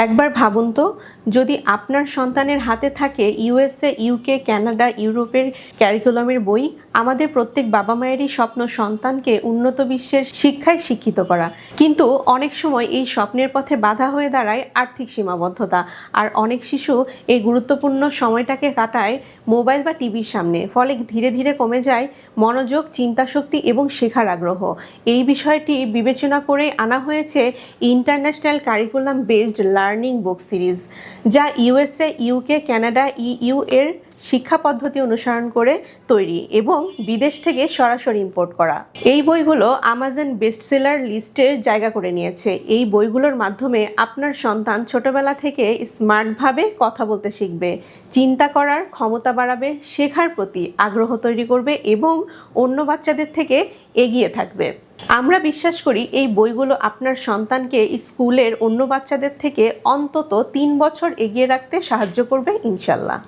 একবার ভাবুন তো, যদি আপনার সন্তানের হাতে থাকে ইউএসএ, ইউকে, কানাডা, ইউরোপের ক্যারিকুলামের বই। আমাদের প্রত্যেক বাবা মায়েরই স্বপ্ন সন্তানকে উন্নত বিশ্বের শিক্ষায় শিক্ষিত করা, কিন্তু অনেক সময় এই স্বপ্নের পথে বাধা হয়ে দাঁড়ায় আর্থিক সীমাবদ্ধতা। আর অনেক শিশু এই গুরুত্বপূর্ণ সময়টাকে কাটায় মোবাইল বা টিভির সামনে, ফলে ধীরে ধীরে কমে যায় মনোযোগ, চিন্তাশক্তি এবং শেখার আগ্রহ। এই বিষয়টি বিবেচনা করে আনা হয়েছে ইন্টারন্যাশনাল কারিকুলাম বেসড লার্নিং বুক সিরিজ, যা ইউএসএ, ইউকে, কানাডা, ইইউ এর শিক্ষা পদ্ধতি অনুসরণ করে তৈরি এবং বিদেশ থেকে সরাসরি ইম্পোর্ট করা। এই বইগুলো আমাজন বেস্টসেলার লিস্টে জায়গা করে নিয়েছে। এই বইগুলোর মাধ্যমে আপনার সন্তান ছোটবেলা থেকে স্মার্টভাবে কথা বলতে শিখবে, চিন্তা করার ক্ষমতা বাড়াবে, শেখার প্রতি আগ্রহ তৈরি করবে এবং অন্য বাচ্চাদের থেকে এগিয়ে থাকবে। আমরা বিশ্বাস করি এই বইগুলো আপনার সন্তানকে স্কুলের অন্য বাচ্চাদের থেকে অন্তত 3 বছর এগিয়ে রাখতে সাহায্য করবে, ইনশাল্লাহ।